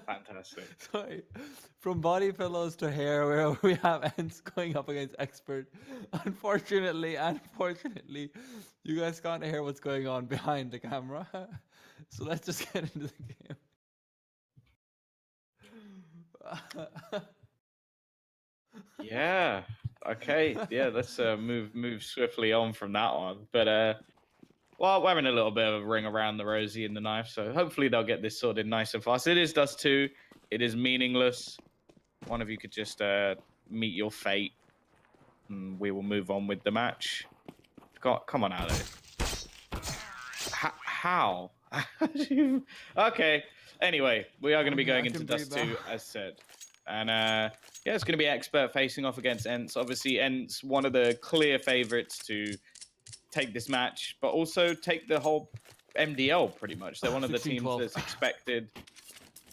Fantastic. Sorry. From body pillows to hair, where we have Ence going up against expert. Unfortunately, you guys can't hear what's going on behind the camera. So let's just get into the game. Yeah. Okay. Yeah. Let's move swiftly on from that one. But well, we're having a little bit of a ring around the rosy in the knife, so hopefully they'll get this sorted nice and fast. It is dust 2. It is meaningless. One of you could just meet your fate, and we will move on with the match. God, come on, Alex. How? Okay. Anyway, we are going to be going into Dust 2, as said. And yeah, it's going to be Expert facing off against Ence. Obviously, Ence, one of the clear favorites to take this match, but also take the whole MDL pretty much. They're one of the teams that's expected.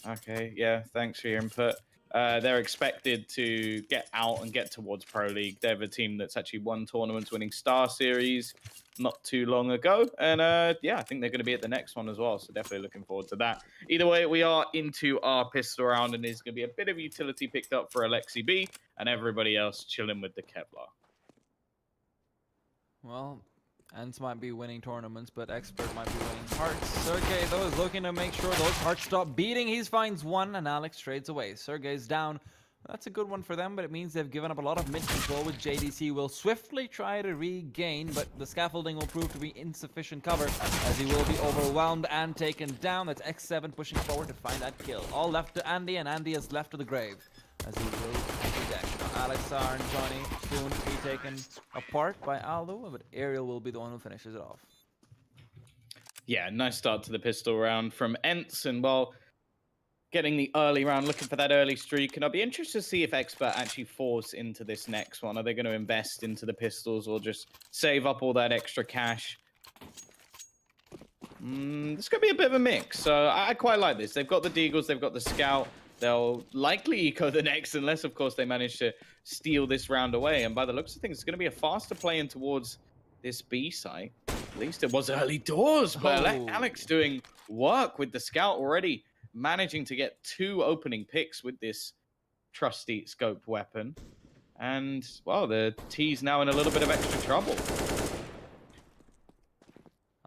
Okay, yeah, thanks for your input. They're expected to get out and get towards Pro League. They're a team that's actually won tournaments, winning Star Series not too long ago. And yeah, I think they're going to be at the next one as well. So definitely looking forward to that. Either way, we are into our pistol round, and there's going to be a bit of utility picked up for Alexi B, and everybody else chilling with the Kevlar. Well, Ence might be winning tournaments, but Expert might be winning hearts. Sergey, though, is looking to make sure those hearts stop beating. He finds one, and Alex trades away. Sergey's down. That's a good one for them, but it means they've given up a lot of mid control, which JDC will swiftly try to regain, but the scaffolding will prove to be insufficient cover, as he will be overwhelmed and taken down. That's X7 pushing forward to find that kill. All left to Andy, and Andy is left to the grave, as he will be dead. Alexar and Johnny soon to be taken apart by Aldo, but Ariel will be the one who finishes it off. Yeah, nice start to the pistol round from Ence, and well, getting the early round, looking for that early streak. And I'll be interested to see if Expert actually force into this next one. Are they going to invest into the pistols or just save up all that extra cash? This could be a bit of a mix. So I quite like this. They've got the Deagles, they've got the Scout. They'll likely eco the next, unless, of course, they manage to steal this round away. And by the looks of things, it's going to be a faster play in towards this B site. At least it was early doors, but Alex doing work with the Scout already, managing to get 2 opening picks with this trusty scoped weapon. And, well, the T's now in a little bit of extra trouble.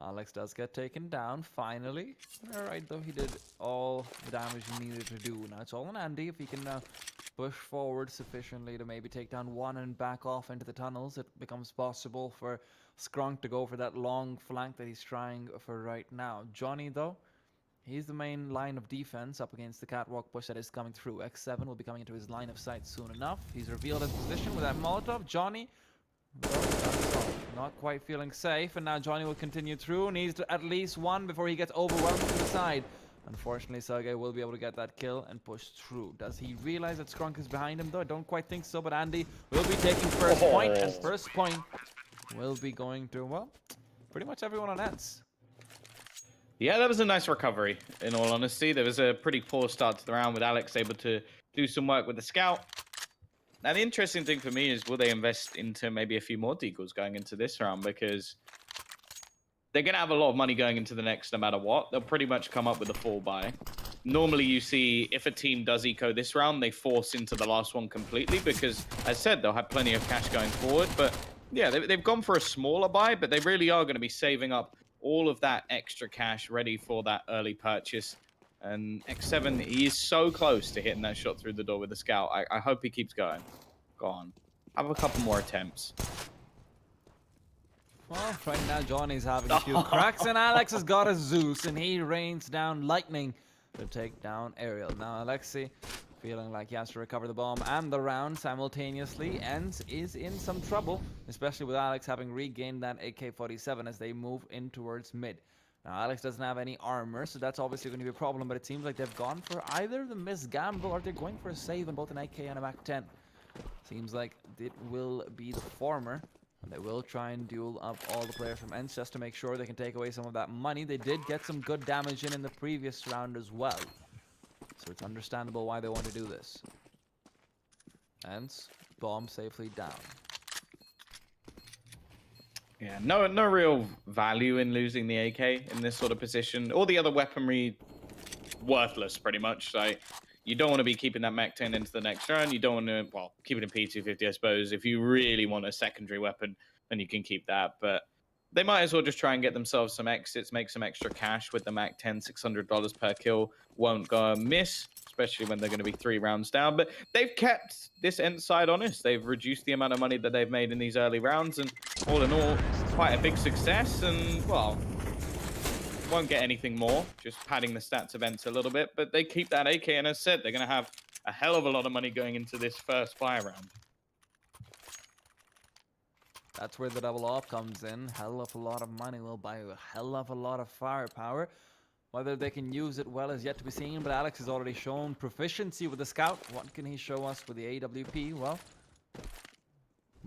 Alex does get taken down, finally. Alright, though, he did all the damage he needed to do. Now it's all on Andy. If he can push forward sufficiently to maybe take down one and back off into the tunnels, it becomes possible for Skrunk to go for that long flank that he's trying for right now. Johnny, though, he's the main line of defense up against the catwalk push that is coming through. X7 will be coming into his line of sight soon enough. He's revealed his position with that Molotov. Johnny, not quite feeling safe, and now Johnny will continue through. Needs to at least one before he gets overwhelmed to the side. Unfortunately, Sergey will be able to get that kill and push through. Does he realize that Skrunk is behind him, though? I don't quite think so, but Andy will be taking first point, and first point will be going to, well, pretty much everyone on Ence. Yeah, that was a nice recovery, in all honesty. There was a pretty poor start to the round with Alex able to do some work with the Scout. Now, the interesting thing for me is, will they invest into maybe a few more Deagles going into this round? Because they're going to have a lot of money going into the next no matter what. They'll pretty much come up with a full buy. Normally, you see, if a team does eco this round, they force into the last one completely because, as said, they'll have plenty of cash going forward. But yeah, they've gone for a smaller buy, but they really are going to be saving up all of that extra cash ready for that early purchase. And X7, he is so close to hitting that shot through the door with the Scout. I hope he keeps going. Go on. Have a couple more attempts. Well, right now Johnny's having a few cracks, and Alex has got a Zeus, and he rains down lightning to take down Ariel. Now Alexi, feeling like he has to recover the bomb and the round simultaneously. Ence is in some trouble, especially with Alex having regained that AK-47 as they move in towards mid. Now, Alex doesn't have any armor, so that's obviously going to be a problem, but it seems like they've gone for either the misgamble or they're going for a save on both an AK and a MAC-10. Seems like it will be the former, and they will try and duel up all the players from Ence just to make sure they can take away some of that money. They did get some good damage in the previous round as well, so it's understandable why they want to do this. Ence, bomb safely down. Yeah, no real value in losing the AK in this sort of position. All the other weaponry, worthless pretty much. Like, you don't want to be keeping that Mach 10 into the next round. You don't want to, well, keep it in P250, I suppose. If you really want a secondary weapon, then you can keep that. But they might as well just try and get themselves some exits, make some extra cash with the Mach 10. $600 per kill won't go amiss, especially when they're going to be 3 rounds down. But they've kept this Ence side honest. They've reduced the amount of money that they've made in these early rounds, and all in all, quite a big success. And, well, won't get anything more, just padding the stats of Ence a little bit. But they keep that AK, and as I said, they're going to have a hell of a lot of money going into this first fire round. That's where the double off comes in. Hell of a lot of money will buy you a hell of a lot of firepower. Whether they can use it well is yet to be seen, but Alex has already shown proficiency with the scout. What can he show us with the AWP? Well,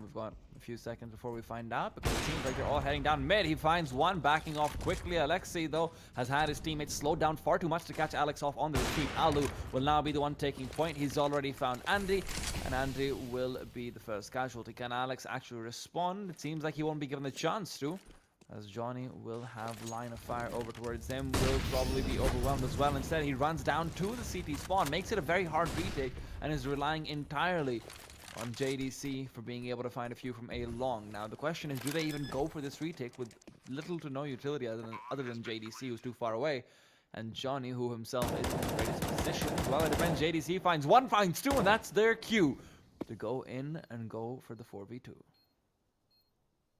we've got a few seconds before we find out, because it seems like they're all heading down mid. He finds one backing off quickly. Alexei, though, has had his teammates slowed down far too much to catch Alex off on the retreat. Alu will now be the one taking point. He's already found Andy, and Andy will be the first casualty. Can Alex actually respond? It seems like he won't be given the chance to, as Johnny will have line of fire over towards him, will probably be overwhelmed as well. Instead, he runs down to the CT spawn, makes it a very hard retake, and is relying entirely on JDC for being able to find a few from A long. Now, the question is, do they even go for this retake with little to no utility other than JDC, who's too far away, and Johnny, who himself is in the greatest position? Well, it depends. JDC finds one, finds two, and that's their cue to go in and go for the 4v2.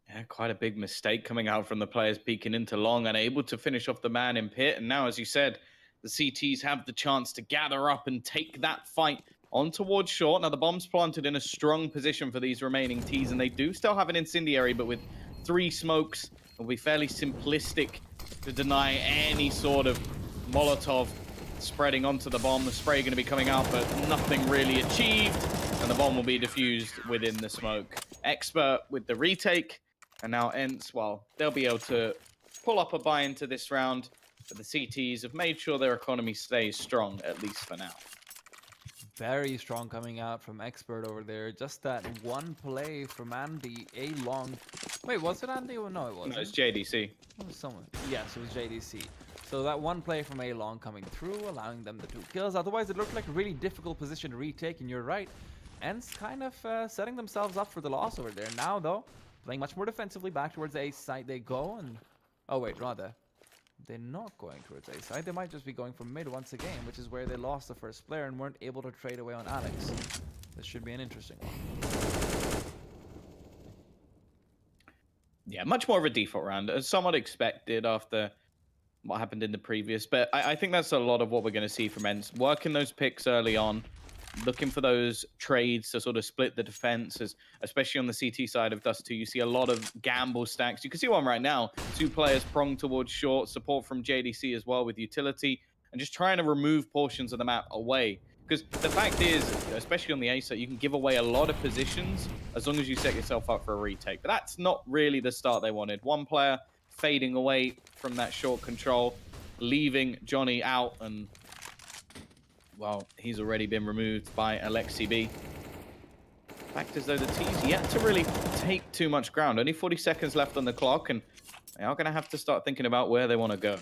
Yeah, quite a big mistake coming out from the players peeking into long, unable to finish off the man in pit. And now, as you said, the CTs have the chance to gather up and take that fight on towards short. Now, the bomb's planted in a strong position for these remaining Ts, and they do still have an incendiary, but with 3 smokes, it'll be fairly simplistic to deny any sort of Molotov spreading onto the bomb. The spray going to be coming out, but nothing really achieved, and the bomb will be diffused within the smoke. Expert with the retake, and now Ence, well, they'll be able to pull up a buy into this round, but the CTs have made sure their economy stays strong, at least for now. Very strong coming out from Expert over there. Just that one play from Andy, A long. Wait, was it Andy? Oh, no, it wasn't. No, it's JDC. It was someone. Yes, it was JDC. So that one play from A long coming through, allowing them the 2 kills. Otherwise, it looked like a really difficult position to retake, and you're right. Ence kind of setting themselves up for the loss over there. Now, though, playing much more defensively, back towards the A side they go, and... Oh, wait, rather. They're not going towards A side. They might just be going for mid once again, which is where they lost the first player and weren't able to trade away on Alex. This should be an interesting one. Yeah, much more of a default round, as somewhat expected after what happened in the previous. But I think that's a lot of what we're going to see from Ence. Working those picks early on, looking for those trades to sort of split the defense, especially on the CT side of Dust 2. You see a lot of gamble stacks. You can see one right now. 2 players pronged towards short, support from JDC as well with utility, and just trying to remove portions of the map away. Because the fact is, especially on the A side, you can give away a lot of positions as long as you set yourself up for a retake. But that's not really the start they wanted. One player fading away from that short control, leaving Johnny out, and well, he's already been removed by Alexei B. Fact is, though, the T's yet to really take too much ground. Only 40 seconds left on the clock, and they are going to have to start thinking about where they want to go.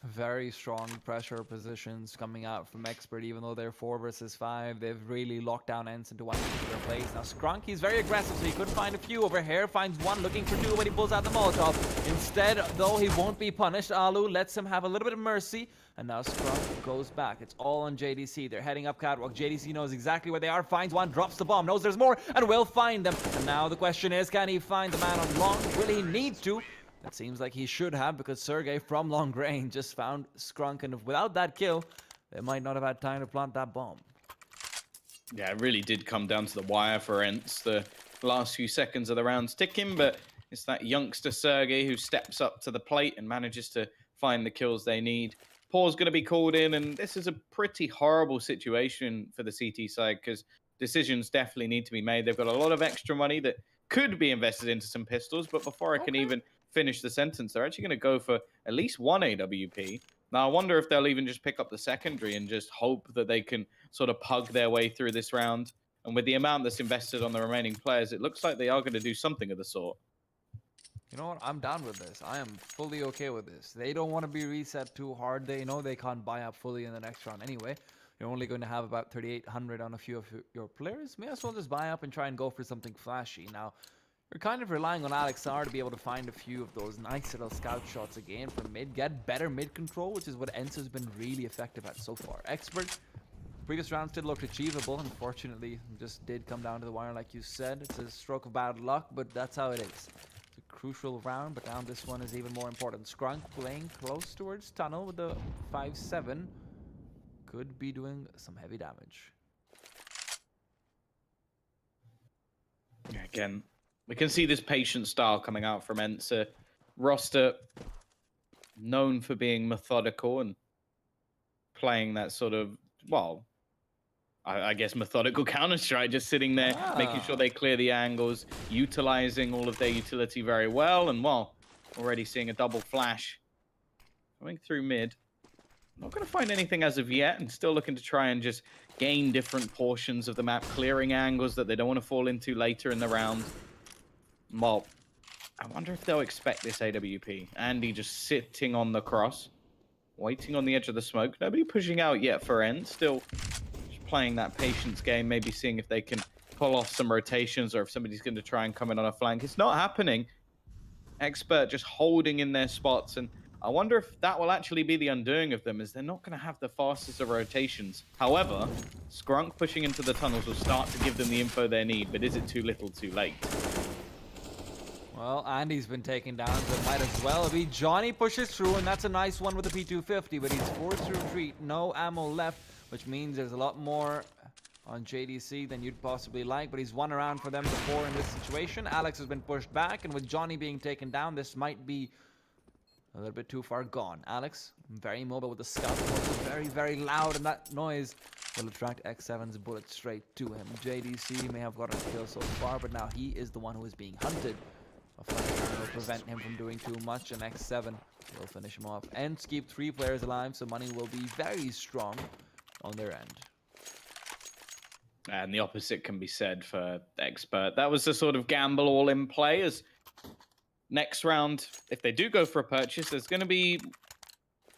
Very strong pressure positions coming out from Expert, even though they're 4 versus 5. They've really locked down Ence into one particular place. Now, Skrunky's very aggressive, so he could find a few over here. Finds one, looking for 2 when he pulls out the Molotov. Instead, though, he won't be punished. Alu lets him have a little bit of mercy, and now Skrunk goes back. It's all on JDC. They're heading up catwalk. JDC knows exactly where they are, finds one, drops the bomb, knows there's more, and will find them. And now the question is, can he find the man on long? Will he need to? It seems like he should have, because Sergey from long range just found Skrunk, and without that kill, they might not have had time to plant that bomb. Yeah, it really did come down to the wire for Ence. The last few seconds of the round's ticking, but it's that youngster Sergey who steps up to the plate and manages to find the kills they need. Paul's going to be called in, and this is a pretty horrible situation for the CT side, because decisions definitely need to be made. They've got a lot of extra money that could be invested into some pistols, but before I can even finish the sentence, they're actually going to go for at least 1 AWP. Now, I wonder if they'll even just pick up the secondary and just hope that they can sort of pug their way through this round. And with the amount that's invested on the remaining players, it looks like they are going to do something of the sort. You know what? I'm down with this. I am fully okay with this. They don't want to be reset too hard. They know they can't buy up fully in the next round anyway. You're only going to have about 3,800 on a few of your players. May as well just buy up and try and go for something flashy. Now, you're kind of relying on Alex R to be able to find a few of those nice little scout shots again from mid. Get better mid control, which is what Ence has been really effective at so far. Expert. Previous rounds did look achievable. Unfortunately, just did come down to the wire like you said. It's a stroke of bad luck, but that's how it is. It's a crucial round, but now this one is even more important. Skrunk playing close towards tunnel with the 5-7. Could be doing some heavy damage. Yeah, again, we can see this patient style coming out from Ence. Roster known for being methodical and playing that sort of, well, I guess methodical Counter-Strike, just sitting there, making sure they clear the angles, utilizing all of their utility very well, and well, already seeing a double flash coming through mid. Not going to find anything as of yet, and still looking to try and just gain different portions of the map, clearing angles that they don't want to fall into later in the round. Well, I wonder if they'll expect this AWP. Andy just sitting on the cross, waiting on the edge of the smoke. Nobody pushing out yet for Ence. Still just playing that patience game, maybe seeing if they can pull off some rotations or if somebody's going to try and come in on a flank. It's not happening. Expert just holding in their spots, and I wonder if that will actually be the undoing of them, as they're not going to have the fastest of rotations. However, Skrunk pushing into the tunnels will start to give them the info they need, but is it too little too late? Well, Andy's been taken down, so it might as well be. Johnny pushes through, and that's a nice one with the P250, but he's forced to retreat. No ammo left, which means there's a lot more on JDC than you'd possibly like, but he's won around for them before in this situation. Alex has been pushed back, and with Johnny being taken down, this might be a little bit too far gone. Alex, very mobile with the scout, very, very loud, and that noise will attract X7's bullet straight to him. JDC may have gotten a kill so far, but now he is the one who is being hunted. A flank will prevent him from doing too much, and X7 will finish him off. Ence keep 3 players alive, so money will be very strong on their end. And the opposite can be said for Expert. That was the sort of gamble all in play, as next round, if they do go for a purchase, there's going to be,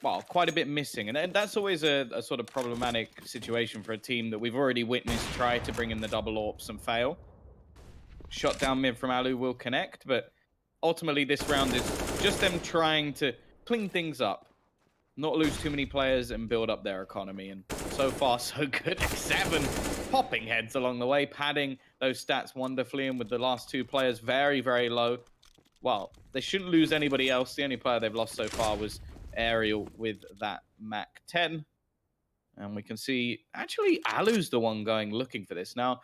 well, quite a bit missing. And that's always a sort of problematic situation for a team that we've already witnessed try to bring in the double AWPs and fail. Shot down mid from Alu will connect, but ultimately this round is just them trying to clean things up, not lose too many players, and build up their economy. And so far, so good. X7 popping heads along the way, padding those stats wonderfully, and with the last 2 players very, very low. Well, they shouldn't lose anybody else. The only player they've lost so far was Aerial with that Mac 10. And we can see, actually, Alu's the one going looking for this. Now,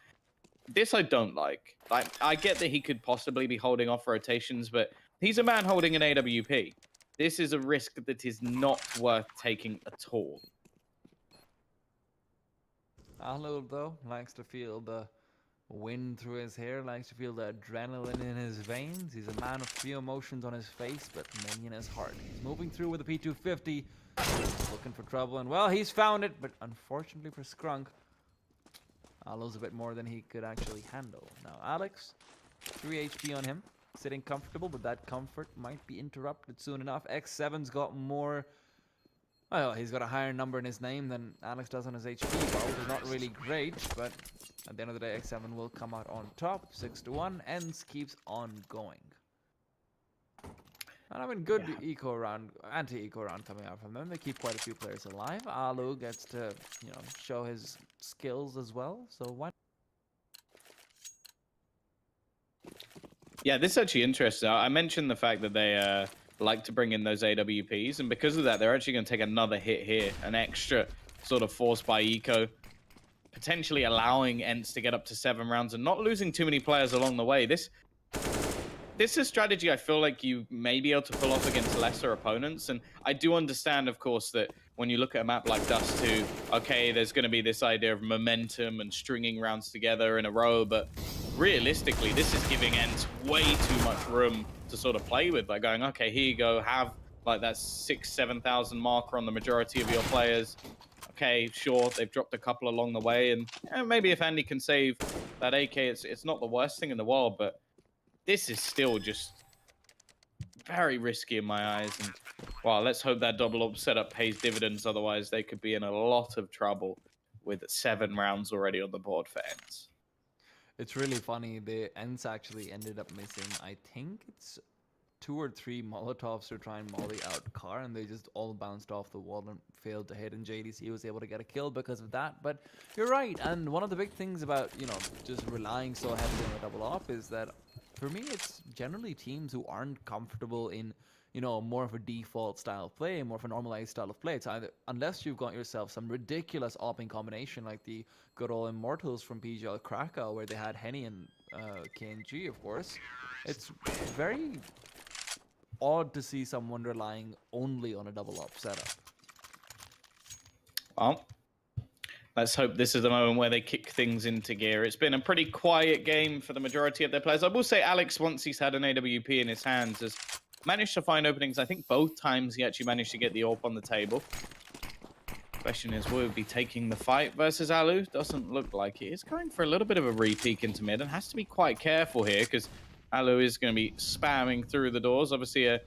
this I don't like. I get that he could possibly be holding off rotations, but he's a man holding an AWP. This is a risk that is not worth taking at all. Alu, though, likes to feel the wind through his hair, likes to feel the adrenaline in his veins. He's a man of few emotions on his face, but many in his heart. He's moving through with a P250, looking for trouble, and well, he's found it, but unfortunately for Skrunk, Alu's a bit more than he could actually handle. Now, Alex, 3 HP on him, sitting comfortable, but that comfort might be interrupted soon enough. X7's got more, well, he's got a higher number in his name than Alex does on his HP bar, which is not really great, but at the end of the day, X7 will come out on top, 6-1. Ence keeps on going. And I mean, good eco round, anti-eco round coming out from them. They keep quite a few players alive. Alu gets to, you know, show his skills as well. So why? Yeah, this is actually interesting. I mentioned the fact that they like to bring in those AWPs, and because of that, they're actually going to take another hit here, an extra sort of force by eco, potentially allowing Ence to get up to 7 rounds and not losing too many players along the way. This is a strategy I feel like you may be able to pull off against lesser opponents. And I do understand, of course, that when you look at a map like Dust 2, okay, there's going to be this idea of momentum and stringing rounds together in a row. But realistically, this is giving Ence way too much room to sort of play with by going, okay, here you go, have like that 6,000-7,000 marker on the majority of your players. Okay, sure, they've dropped a couple along the way, and maybe if Andy can save that AK, it's not the worst thing in the world, but this is still just very risky in my eyes. And well, let's hope that double up setup pays dividends. Otherwise, they could be in a lot of trouble with 7 rounds already on the board for Ence. It's really funny. The Ence actually ended up missing, I think it's 2 or 3 Molotovs to try and molly out Car, and they just all bounced off the wall and failed to hit, and JDC was able to get a kill because of that. But you're right, and one of the big things about, you know, just relying so heavily on a double op is that, for me, it's generally teams who aren't comfortable in, you know, more of a default style of play, more of a normalized style of play. It's either, unless you've got yourself some ridiculous opping combination like the good old Immortals from PGL Krakow, where they had Henny and KNG, of course. It's very odd to see someone relying only on a double op setup. Well, let's hope this is the moment where they kick things into gear. It's been a pretty quiet game for the majority of their players. I will say Alex, once he's had an AWP in his hands, has managed to find openings. I think both times he actually managed to get the AWP on the table. Question is, will he be taking the fight versus Alu? Doesn't look like it. He's going for a little bit of a re-peek into mid and has to be quite careful here because Alu is going to be spamming through the doors. Obviously, a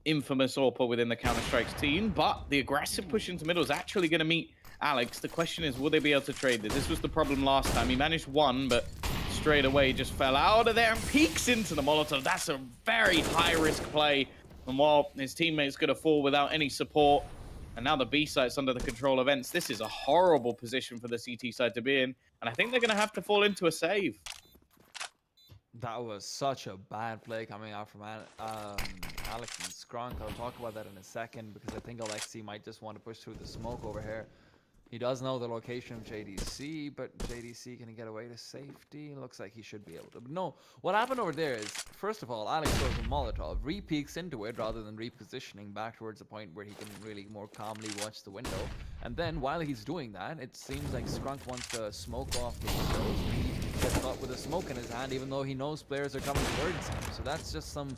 infamous AWP within the Counter-Strike's team, but the aggressive push into middle is actually going to meet Alex. The question is, will they be able to trade this? This was the problem last time. He managed one, but straight away just fell out of there and peeks into the Molotov. That's a very high-risk play. And while his teammate's going to fall without any support, and now the B site's under the control of Ence, this is a horrible position for the CT side to be in. And I think they're going to have to fall into a save. That was such a bad play coming out from Alex and Skronk. I'll talk about that in a second because I think Alexi might just want to push through the smoke over here. He does know the location of JDC, but JDC can he get away to safety? Looks like he should be able to. But no, what happened over there is, first of all, Alex throws a Molotov, re-peeks into it rather than repositioning back towards a point where he can really more calmly watch the window. And then while he's doing that, it seems like Skronk wants to smoke off the windows. He gets caught with a smoke in his hand, even though he knows players are coming towards him. So that's just some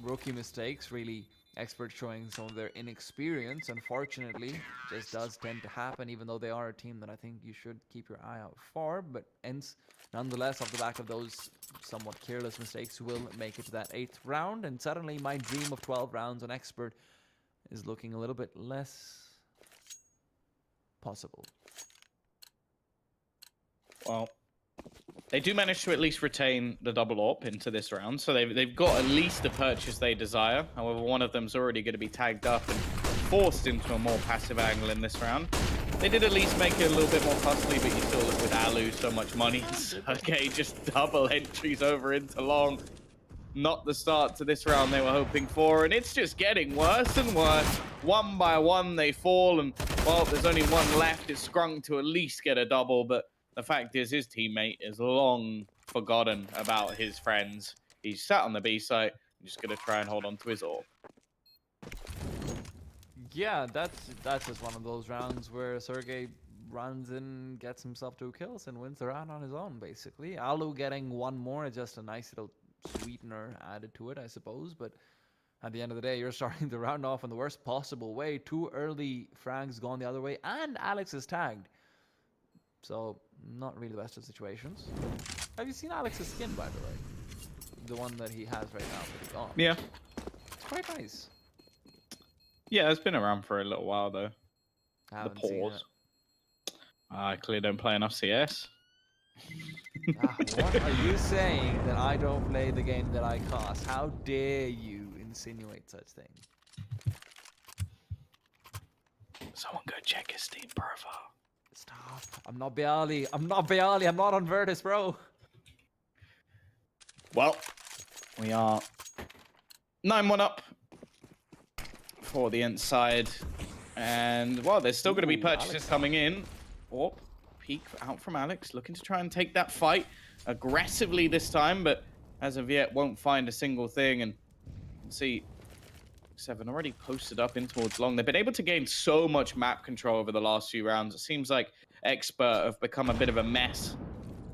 rookie mistakes, really. Experts showing some of their inexperience, unfortunately, just does tend to happen, even though they are a team that I think you should keep your eye out for. But Ence, nonetheless, off the back of those somewhat careless mistakes, will make it to that 8th round. And suddenly my dream of 12 rounds on Expert is looking a little bit less possible. Well, they do manage to at least retain the double AWP into this round, so they've got at least the purchase they desire. However, one of them's already going to be tagged up and forced into a more passive angle in this round. They did at least make it a little bit more costly, but you still look with Alu, so much money. Okay, just double entries over into long. Not the start to this round they were hoping for, and it's just getting worse and worse. One by one they fall, and well, there's only one left. It's Skronk to at least get a double, but the fact is, his teammate is long forgotten about his friends. He's sat on the B site, just going to try and hold on to his AWP. Yeah, that's just one of those rounds where Sergey runs in, gets himself 2 kills, and wins the round on his own, basically. Alu getting one more is just a nice little sweetener added to it, I suppose. But at the end of the day, you're starting the round off in the worst possible way. 2 early frags gone the other way, and Alex is tagged. So, not really the best of situations. Have you seen Alex's skin, by the way? The one that he has right now for the gone. Yeah. It's quite nice. Yeah, it's been around for a little while, though. The pause. I clearly don't play enough CS. What are you saying that I don't play the game that I cost? How dare you insinuate such things? Someone go check his Steam profile. Stop. I'm not Bialy. I'm not on Virtus, bro. Well, we are 9-1 up for the inside. And, well, there's still going to be purchases Alex coming in. Oh, peek out from Alex, looking to try and take that fight aggressively this time, but as of yet won't find a single thing. And see, 7 already posted up in towards long. They've been able to gain so much map control over the last few rounds. It seems like Expert have become a bit of a mess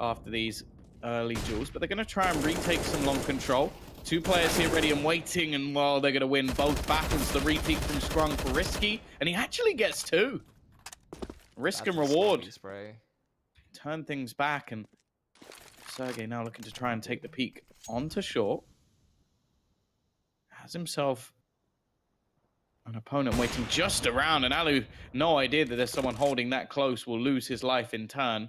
after these early duels, but they're going to try and retake some long control. 2 players here ready and waiting, and well, they're going to win both battles. The repeat from Skronk for risky, and he actually gets 2. Risk That's and a reward. sloppy spray. Turn things back, and Sergey now looking to try and take the peak onto short. Has himself an opponent waiting just around, and Alu, no idea that there's someone holding that close, will lose his life in turn.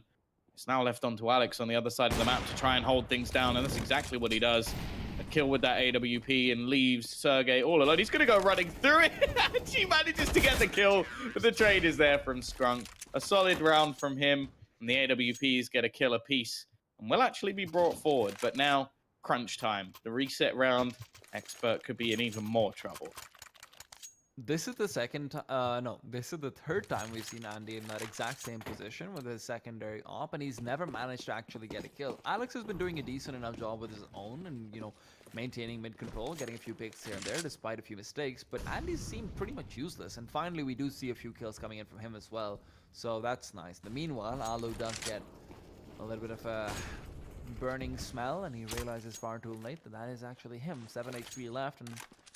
It's now left onto Alex on the other side of the map to try and hold things down, and that's exactly what he does. A kill with that AWP and leaves Sergey all alone. He's going to go running through it. She manages to get the kill, but the trade is there from Scrunk. A solid round from him, and the AWPs get a kill apiece and will actually be brought forward. But now, crunch time. The reset round, Expert could be in even more trouble. This is the this is the third time we've seen Andy in that exact same position with his secondary op, and he's never managed to actually get a kill. Alex has been doing a decent enough job with his own and, you know, maintaining mid control, getting a few picks here and there despite a few mistakes, but Andy's seemed pretty much useless, and finally we do see a few kills coming in from him as well, so that's nice. Meanwhile, Alu does get a little bit of a burning smell, and he realizes far too late that that is actually him. 7 HP left, and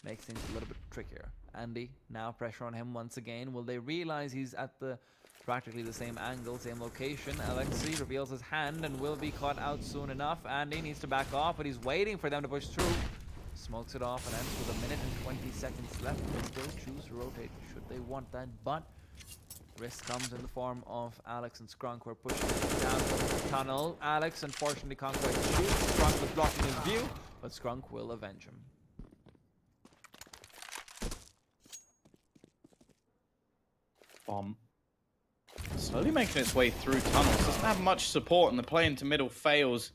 makes things a little bit trickier. Andy, now pressure on him once again. Will they realize he's at the practically the same angle, same location? Alexei reveals his hand and will be caught out soon enough. Andy needs to back off, but he's waiting for them to push through. Smokes it off and ends with 1 minute and 20 seconds left. They still choose to rotate should they want that, but risk comes in the form of Alex and Scrunk, who are pushing down the tunnel. Alex unfortunately can't quite shoot. Scrunk was blocking his view, but Scrunk will avenge him. Bomb slowly making its way through tunnels. Doesn't have much support, and the play into middle fails,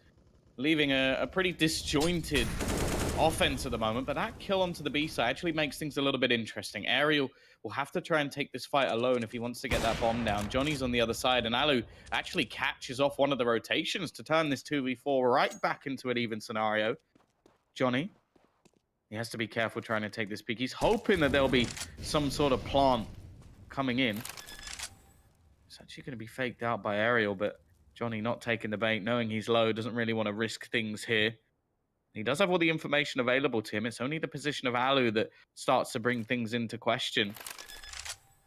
leaving a pretty disjointed offense at the moment. But that kill onto the B side actually makes things a little bit interesting. Aerial will have to try and take this fight alone if he wants to get that bomb down. Johnny's on the other side, and Alu actually catches off one of the rotations to turn this 2v4 right back into an even scenario. Johnny, he has to be careful trying to take this peak. He's hoping that there'll be some sort of plant coming in. It's actually going to be faked out by Aerial, but Johnny not taking the bait, knowing he's low, doesn't really want to risk things here. He does have all the information available to him. It's only the position of Alu that starts to bring things into question.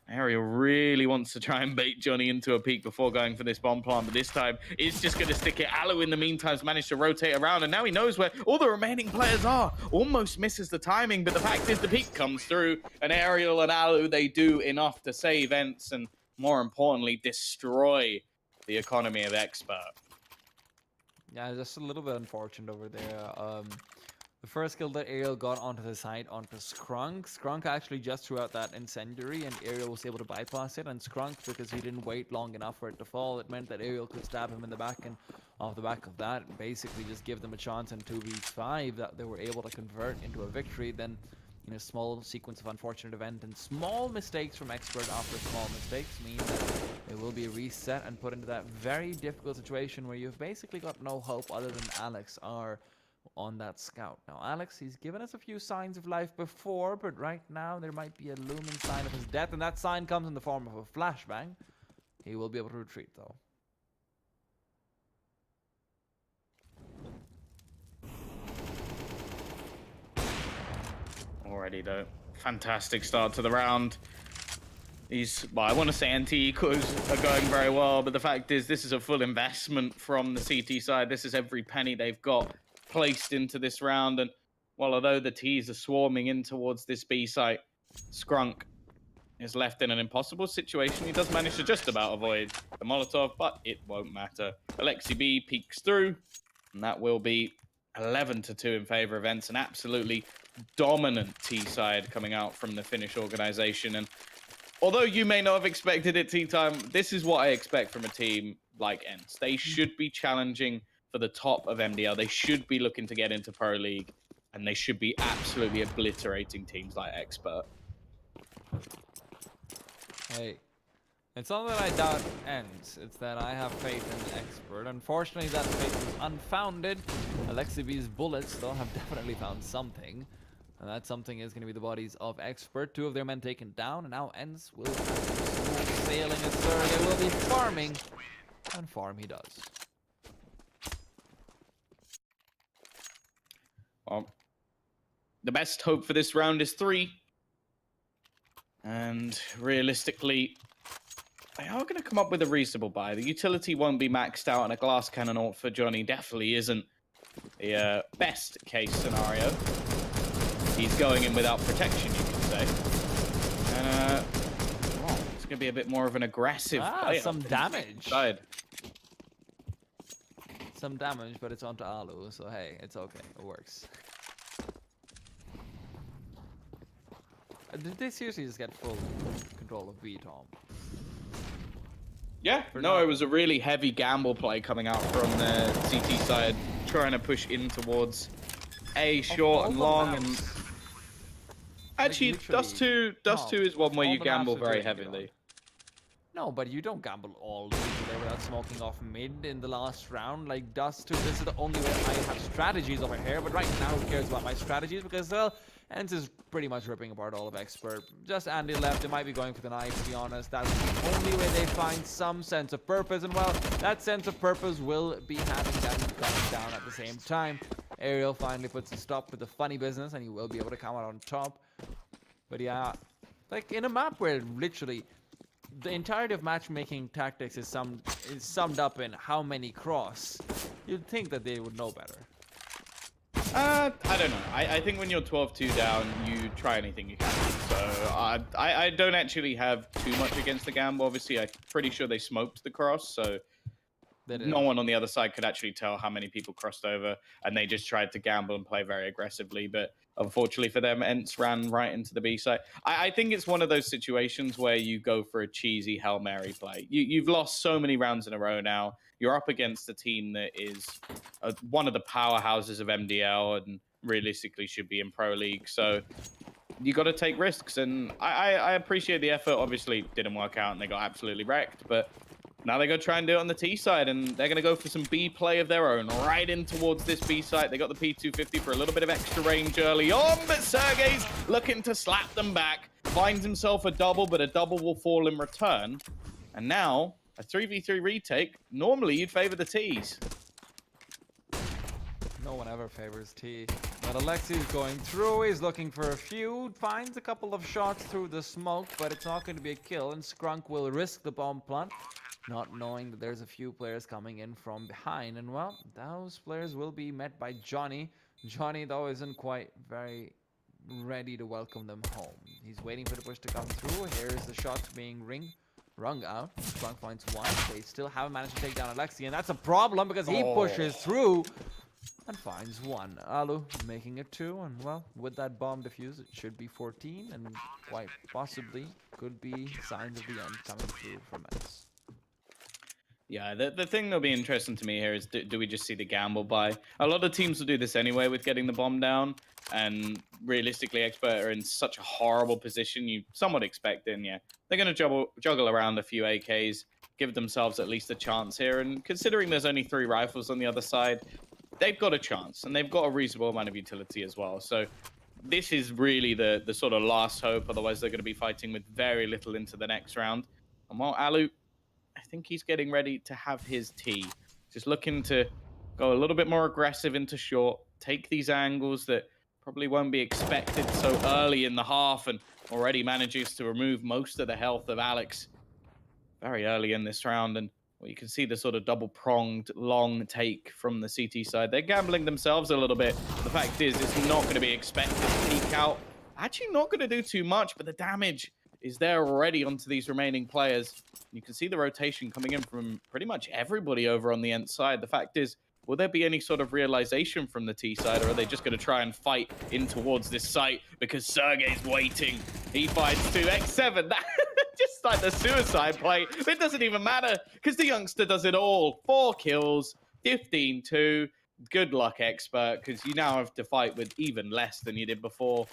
Aerial really wants to try and bait Johnny into a peak before going for this bomb plant, but this time it's just going to stick it. Alu, in the meantime, has managed to rotate around, and now he knows where all the remaining players are. Almost misses the timing, but the fact is the peak comes through, and Aerial and Alu, they do enough to save Ence, and more importantly, destroy the economy of Expert. Yeah, just a little bit unfortunate over there. The first kill that Aerial got onto the side onto Scrunk. Scrunk actually just threw out that incendiary, and Aerial was able to bypass it. And Scrunk, because he didn't wait long enough for it to fall, it meant that Aerial could stab him in the back, and off the back of that, basically just give them a chance in 2v5 that they were able to convert into a victory. Then, in a small sequence of unfortunate event and small mistakes from Expert after small mistakes mean that they will be reset and put into that very difficult situation where you've basically got no hope other than Alex are on that scout. Now, Alex, he's given us a few signs of life before, but right now there might be a looming sign of his death, and that sign comes in the form of a flashbang. He will be able to retreat, though. Already, though. Fantastic start to the round. Well, I want to say anti-ecos are going very well, but the fact is this is a full investment from the CT side. This is every penny they've got placed into this round, and well, although the T's are swarming in towards this B site, Scrunk is left in an impossible situation. He does manage to just about avoid the Molotov, but it won't matter. Alexei B peeks through, and that will be 11-2 in favor of Ence. An absolutely dominant T side coming out from the Finnish organization. And although you may not have expected it, T-Time, this is what I expect from a team like Ence. They should be challenging for the top of MDL. They should be looking to get into Pro League, and they should be absolutely obliterating teams like Expert. Hey, it's not that I doubt Ence, it's that I have faith in Expert. Unfortunately, that faith was unfounded. Alexei B's bullets, though, have definitely found something. And that something is going to be the bodies of Expert. 2 of their men taken down, and now Ence will smooth sailing as Sergey will be farming. And farm he does. Well, the best hope for this round is 3. And realistically, they are going to come up with a reasonable buy. The utility won't be maxed out, and a glass cannon for Johnny definitely isn't the best case scenario. He's going in without protection, you could say. And it's going to be a bit more of an aggressive play. Some damage. Side. Some damage, but it's onto Alu, so hey, it's okay. It works. Did they seriously just get full control of B, Tom? Yeah, no, it was a really heavy gamble play coming out from the CT side, trying to push in towards A, short and long, and actually, Dust 2 is one where you gamble very heavily. No, but you don't gamble all the way there without smoking off mid in the last round. Like, Dust 2, this is the only way I have strategies over here. But right now, who cares about my strategies? Because, well, Ence is pretty much ripping apart all of Expert. Just Andy left. They might be going for the knife, to be honest. That's the only way they find some sense of purpose. And, well, that sense of purpose will be having them coming down at the same time. Aerial finally puts a stop to the funny business, and he will be able to come out on top. But, yeah, like, in a map where literally the entirety of matchmaking tactics is summed up in how many cross, you'd think that they would know better. I don't know. I think when you're 12-2 down, you try anything you can. So I don't actually have too much against the gamble. Obviously, I'm pretty sure they smoked the cross, so no one on the other side could actually tell how many people crossed over, and they just tried to gamble and play very aggressively. But unfortunately for them, Ence ran right into the B side. I think it's one of those situations where you go for a cheesy Hail Mary play. You've lost so many rounds in a row now. You're up against a team that is one of the powerhouses of MDL and realistically should be in Pro League. So you got to take risks, and I appreciate the effort. Obviously, didn't work out, and they got absolutely wrecked, but now they're going to try and do it on the T side, and they're going to go for some B play of their own right in towards this B site. They got the P250 for a little bit of extra range early on, but Sergey's looking to slap them back. Finds himself a double, but a double will fall in return. And now, a 3v3 retake. Normally, you'd favor the Ts. No one ever favors T. But Alexi's going through. He's looking for a few. Finds a couple of shots through the smoke, but it's not going to be a kill. And Skrunk will risk the bomb plant, not knowing that there's a few players coming in from behind. And, well, those players will be met by Johnny. Johnny, though, isn't quite very ready to welcome them home. He's waiting for the push to come through. Here's the shots being rung out. Skrunk finds one. They still haven't managed to take down Alexi, and that's a problem because he pushes through and finds one. Alu making it 2, and, well, with that bomb defuse, it should be 14, and quite possibly could be signs of the end coming through from Ence. Yeah, the thing that'll be interesting to me here is do we just see the gamble buy? A lot of teams will do this anyway with getting the bomb down, and realistically, Expert are in such a horrible position. You somewhat expect in, yeah. They're going to juggle around a few AKs, give themselves at least a chance here, and considering there's only 3 rifles on the other side, they've got a chance, and they've got a reasonable amount of utility as well. So this is really the sort of last hope, otherwise they're going to be fighting with very little into the next round. And while Alu, I think he's getting ready to have his tea. Just looking to go a little bit more aggressive into short, take these angles that probably won't be expected so early in the half, and already manages to remove most of the health of Alex very early in this round. And well, you can see the sort of double-pronged long take from the CT side. They're gambling themselves a little bit. The fact is, it's not going to be expected to peek out. Actually not going to do too much, but the damage is there already onto these remaining players. You can see the rotation coming in from pretty much everybody over on the Ence side. The fact is, will there be any sort of realization from the T side, or are they just going to try and fight in towards this site because Sergey's waiting? He finds 2x7. Just like the suicide play. It doesn't even matter because the youngster does it all. 4 kills, 15-2. Good luck, Expert, because you now have to fight with even less than you did before.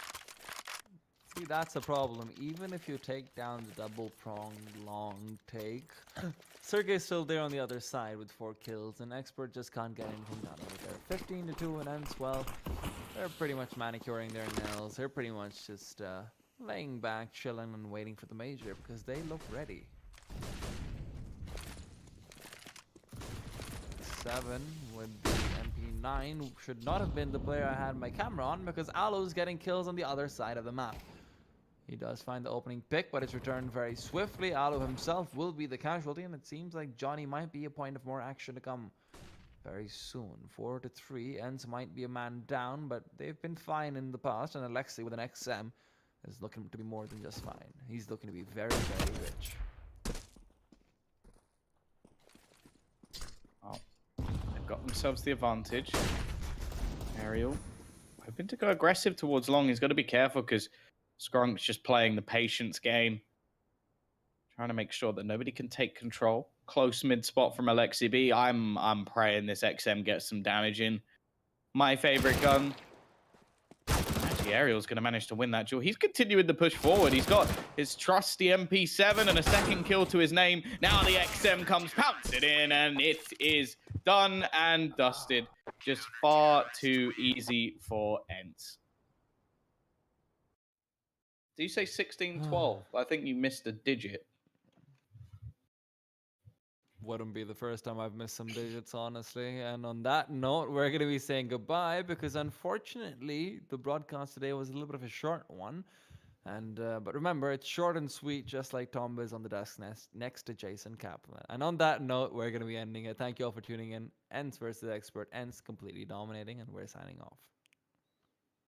See, that's a problem. Even if you take down the double-pronged long take, Sergey's still there on the other side with 4 kills, and Expert just can't get anything done over there. 15-2 and Ence, well, they're pretty much manicuring their nails. They're pretty much just laying back, chilling, and waiting for the major because they look ready. 7 with the MP9 should not have been the player I had my camera on because Alu's getting kills on the other side of the map. He does find the opening pick, but it's returned very swiftly. Alu himself will be the casualty, and it seems like Johnny might be a point of more action to come very soon. 4-3. Ence might be a man down, but they've been fine in the past, and Alexei with an XM is looking to be more than just fine. He's looking to be very, very rich. Oh, they've got themselves the advantage. Aerial, hoping to go aggressive towards long. He's got to be careful because Skrunk's just playing the patience game. Trying to make sure that nobody can take control. Close mid spot from Alexei B. I'm praying this XM gets some damage in. My favorite gun. Actually, Aerial's going to manage to win that duel. He's continuing the push forward. He's got his trusty MP7 and a second kill to his name. Now the XM comes, pounce it in, and it is done and dusted. Just far too easy for Ence. Did you say 16-12? I think you missed a digit. Wouldn't be the first time I've missed some digits, honestly. And on that note, we're going to be saying goodbye because unfortunately, the broadcast today was a little bit of a short one. And but remember, it's short and sweet, just like Tomba is on the desk next to Jason Kaplan. And on that note, we're going to be ending it. Thank you all for tuning in. Ence versus Expert. Ence completely dominating, and we're signing off.